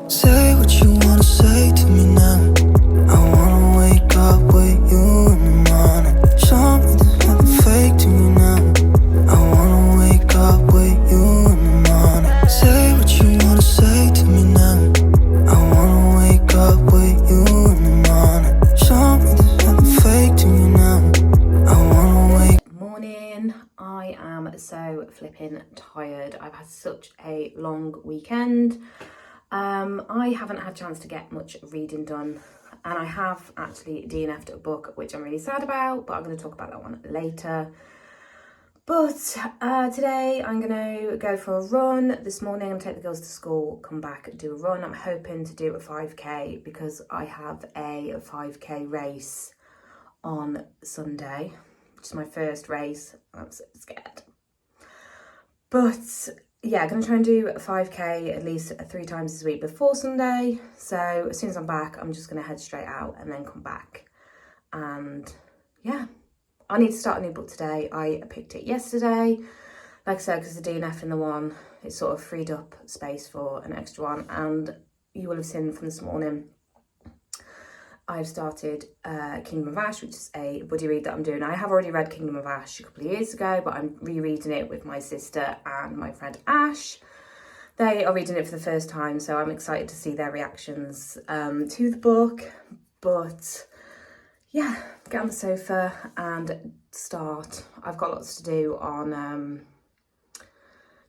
Say what you wanna say to me now. I wanna wake up with you in the morning. Show me there's nothing fake to me now. I wanna wake up with you in the morning. Say what you wanna say to me now. I wanna wake up with you in the morning. Show me there's nothing fake to me now. I wanna wake. Morning. I am so flipping tired. I've had such a long weekend. I haven't had a chance to get much reading done, and I have actually DNF'd a book, which I'm really sad about, but I'm going to talk about that one later. But today I'm going to go for a run. This morning I'm going to take the girls to school, come back, do a run. I'm hoping to do a 5k because I have a 5k race on Sunday, which is my first race. I'm so scared. But yeah, I'm going to try and do a 5k at least 3 times this week before Sunday. So as soon as I'm back, I'm just going to head straight out and then come back. And yeah, I need to start a new book today. I picked it yesterday. Like I said, because the DNF in the one, it sort of freed up space for an extra one. And you will have seen from this morning, I've started Kingdom of Ash, which is a buddy read that I'm doing. I have already read Kingdom of Ash a couple of years ago, but I'm rereading it with my sister and my friend Ash. They are reading it for the first time, so I'm excited to see their reactions to the book. But yeah, get on the sofa and start. I've got lots to do on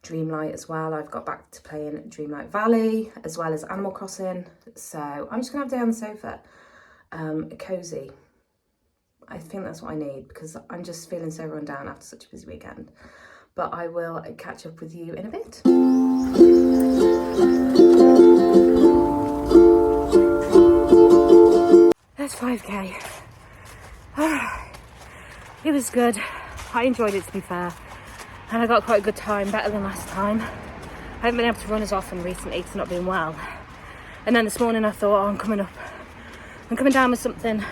Dreamlight as well. I've got back to playing Dreamlight Valley as well as Animal Crossing. So I'm just gonna have a day on the sofa. Cozy. I think that's what I need because I'm just feeling so run down after such a busy weekend. But I will catch up with you in a bit. That's 5k. It was good. I enjoyed it, to be fair, and I got quite a good time, better than last time. I haven't been able to run as often recently because I've not been well. And then this morning I thought, oh, I'm coming down with something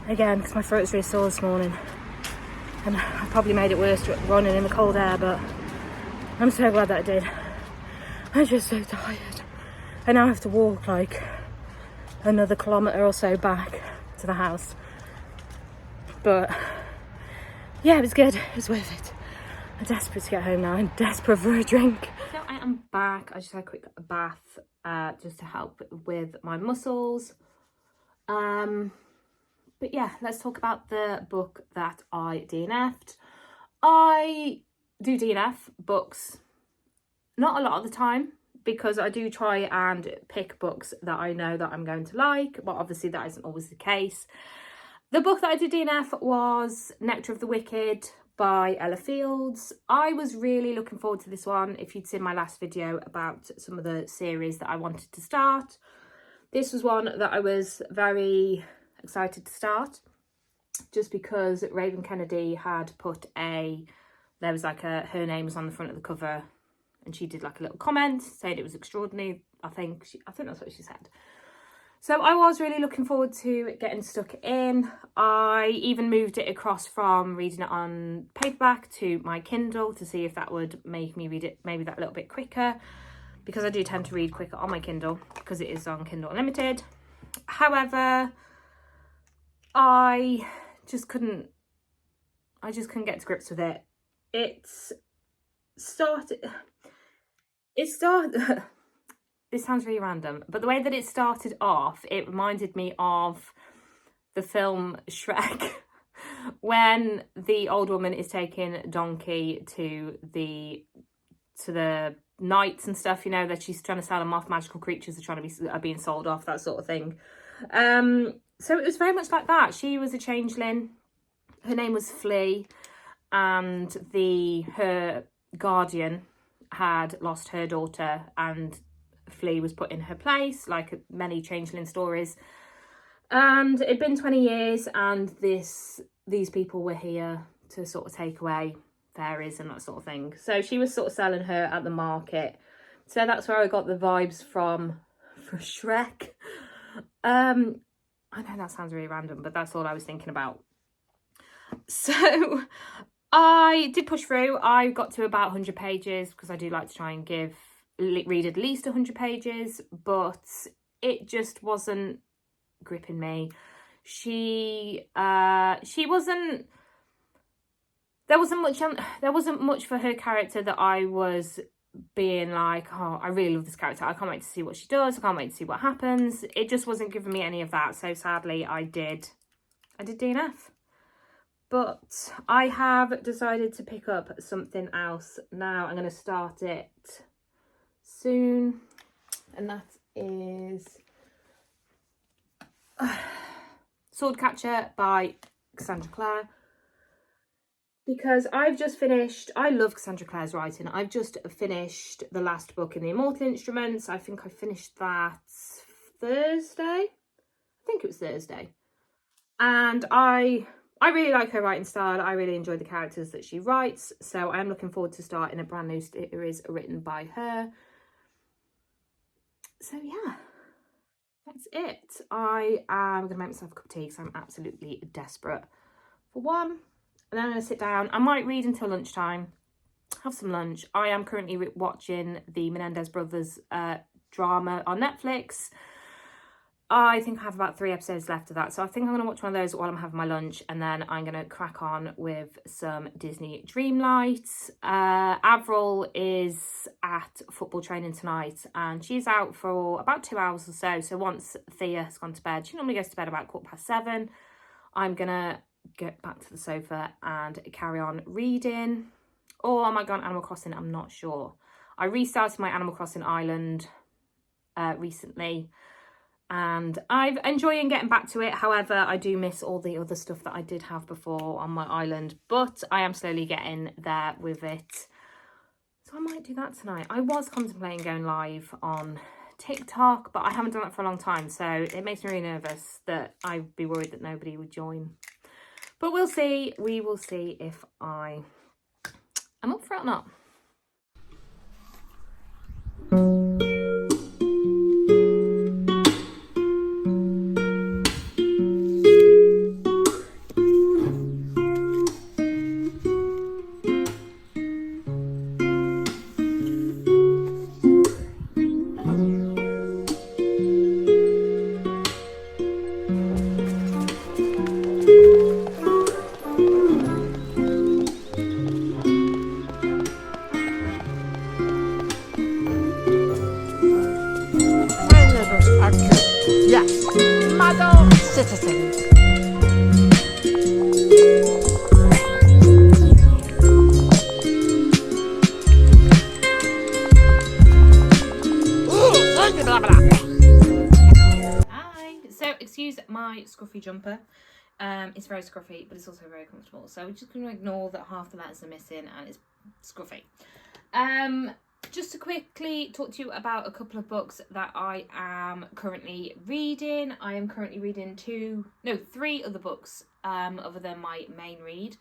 again because my throat was really sore this morning, and I probably made it worse running in the cold air, but I'm so glad that I did. I'm just so tired, and now I have to walk like another kilometre or so back to the house. But yeah, it was good, it was worth it. I'm desperate to get home now, I'm desperate for a drink. So I am back. I just had a quick bath just to help with my muscles. But yeah, let's talk about the book that I DNF'd. I do DNF books not a lot of the time because I do try and pick books that I know that I'm going to like, but obviously that isn't always the case. The book that I did DNF was Nectar of the Wicked by Ella Fields. I was really looking forward to this one. If you'd seen my last video about some of the series that I wanted to start, this was one that I was very excited to start just because Raven Kennedy had put her name was on the front of the cover, and she did like a little comment saying it was extraordinary. I think that's what she said. So I was really looking forward to getting stuck in. I even moved it across from reading it on paperback to my Kindle to see if that would make me read it maybe that little bit quicker, because I do tend to read quicker on my Kindle because it is on Kindle Unlimited. However, I just couldn't get to grips with it. It started this sounds really random, but the way that it started off, it reminded me of the film Shrek, when the old woman is taking Donkey to the knights and stuff, you know, that she's trying to sell them off, magical creatures are being sold off, that sort of thing. So it was very much like that. She was a changeling. Her name was Flea, and her guardian had lost her daughter, and Flea was put in her place, like many changeling stories. And it'd been 20 years, and these people were here to sort of take away fairies and that sort of thing. So she was sort of selling her at the market. So that's where I got the vibes from for Shrek. I know that sounds really random, but that's all I was thinking about. So I did push through. I got to about 100 pages because I do like to try and give read at least 100 pages, but it just wasn't gripping me. She wasn't, there wasn't much for her character that I was being like, oh, I really love this character, I can't wait to see what she does, I can't wait to see what happens. It just wasn't giving me any of that, so sadly I did DNF. But I have decided to pick up something else now. I'm going to start it soon, and that is Swordcatcher by Cassandra Clare. Because I've just finished, I love Cassandra Clare's writing. I've just finished the last book in the Immortal Instruments. I think I finished that Thursday. I think it was Thursday. And I really like her writing style. I really enjoy the characters that she writes. So I am looking forward to starting a brand new series written by her. So yeah, that's it. I am going to make myself a cup of tea because I'm absolutely desperate for one. And then I'm going to sit down. I might read until lunchtime, have some lunch. I am currently watching the Menendez Brothers drama on Netflix. I think I have about 3 episodes left of that. So I think I'm going to watch one of those while I'm having my lunch. And then I'm going to crack on with some Disney Dreamlight. Avril is at football training tonight. And she's out for about 2 hours or so. So once Thea has gone to bed, she normally goes to bed about 7:15. I'm going to get back to the sofa and carry on reading. Or I might go on Animal Crossing, I'm not sure. I restarted my Animal Crossing Island recently, and I'm enjoying getting back to it. However, I do miss all the other stuff that I did have before on my island, but I am slowly getting there with it. So I might do that tonight. I was contemplating going live on TikTok, but I haven't done that for a long time, so it makes me really nervous that I'd be worried that nobody would join. But we'll see. We will see if I am up for it or not. Yes, Madam Citizen. Hi. So, excuse my scruffy jumper. It's very scruffy, but it's also very comfortable. So we're just going to ignore that half the letters are missing and it's scruffy. Just to quickly talk to you about a couple of books that I am currently reading. I am currently reading 3 other books other than my main read.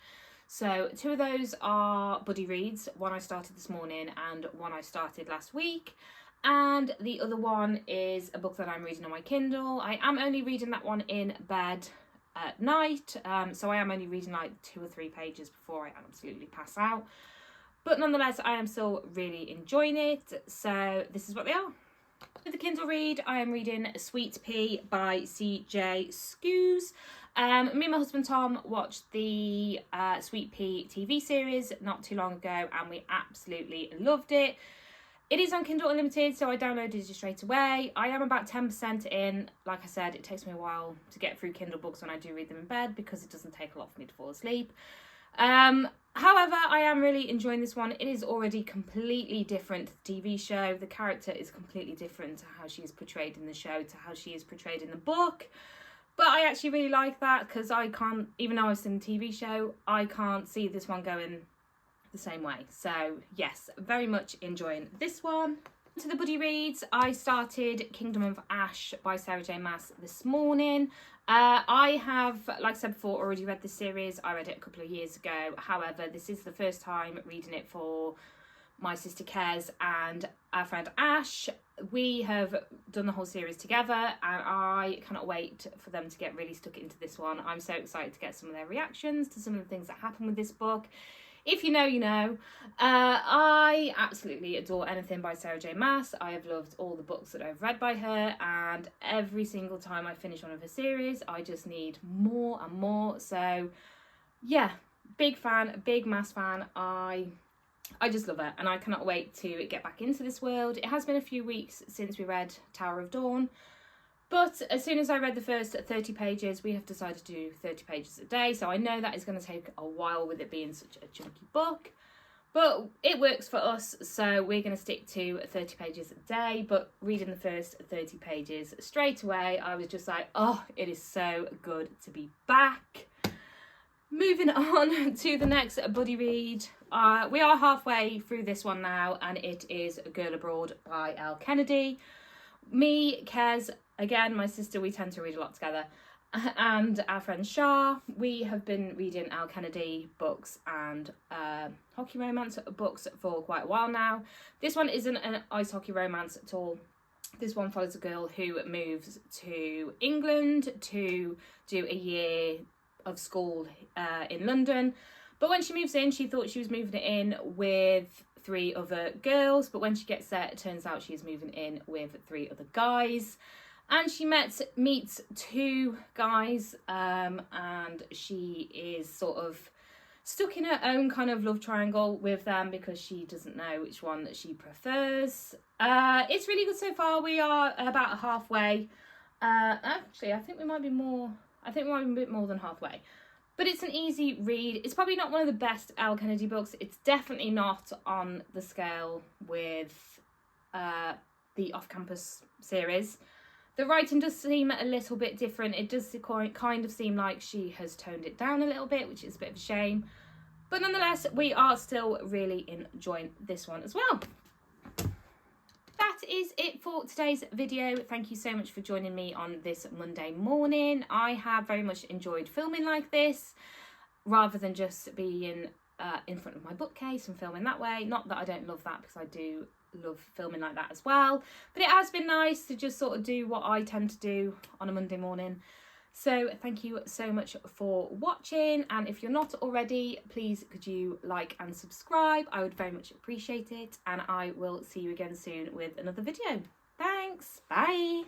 So 2 of those are buddy reads. One I started this morning and one I started last week. And the other one is a book that I'm reading on my Kindle. I am only reading that one in bed at night. So I am only reading like 2 or 3 pages before I absolutely pass out. But nonetheless, I am still really enjoying it. So this is what they are. With the Kindle read, I am reading Sweet Pea by C.J. Skews. Me and my husband Tom watched the Sweet Pea TV series not too long ago and we absolutely loved it. It is on Kindle Unlimited, so I downloaded it straight away. I am about 10% in. Like I said, it takes me a while to get through Kindle books when I do read them in bed because it doesn't take a lot for me to fall asleep. However, I am really enjoying this one. It is already completely different to the TV show. The character is completely different to how she is portrayed in the show to how she is portrayed in the book. But I actually really like that because I can't, even though I've seen the TV show, I can't see this one going the same way. So yes, very much enjoying this one. To the buddy reads, I started Kingdom of Ash by Sarah J Maas this morning. I have, like I said before, already read this series. I read it a couple of years ago. However, this is the first time reading it for my sister Kez and our friend Ash. We have done the whole series together and I cannot wait for them to get really stuck into this one. I'm so excited to get some of their reactions to some of the things that happen with this book. If you know, you know. I absolutely adore anything by Sarah J Maas. I have loved all the books that I've read by her, and every single time I finish one of her series, I just need more and more. So yeah, big fan, big Maas fan. I just love it, and I cannot wait to get back into this world. It has been a few weeks since we read Tower of Dawn, but as soon as I read the first 30 pages, we have decided to do 30 pages a day, so I know that is going to take a while with it being such a chunky book, but it works for us, so we're going to stick to 30 pages a day. But reading the first 30 pages straight away, I was just like, oh, it is so good to be back. Moving on to the next buddy read. We are halfway through this one now, and it is Girl Abroad by Elle Kennedy. Me, Kez, again, my sister, we tend to read a lot together, and our friend Shah, we have been reading Elle Kennedy books and hockey romance books for quite a while now. This one isn't an ice hockey romance at all. This one follows a girl who moves to England to do a year of school in London, but when she moves in, she thought she was moving in with 3 other girls, but when she gets there, it turns out she's moving in with 3 other guys, and she meets 2 guys, and she is sort of stuck in her own kind of love triangle with them because she doesn't know which one that she prefers. It's really good so far. We are about halfway. Actually, I think we might be more. I think we might be a bit more than halfway. But it's an easy read. It's probably not one of the best Elle Kennedy books. It's definitely not on the scale with the Off-Campus series. The writing does seem a little bit different. It does kind of seem like she has toned it down a little bit, which is a bit of a shame. But nonetheless, we are still really enjoying this one as well. That is it for today's video. Thank you so much for joining me on this Monday morning. I have very much enjoyed filming like this, rather than just being in front of my bookcase and filming that way. Not that I don't love that, because I do love filming like that as well, but it has been nice to just sort of do what I tend to do on a Monday morning. So thank you so much for watching, and if you're not already, please could you like and subscribe? I would very much appreciate it, and I will see you again soon with another video. Thanks, bye.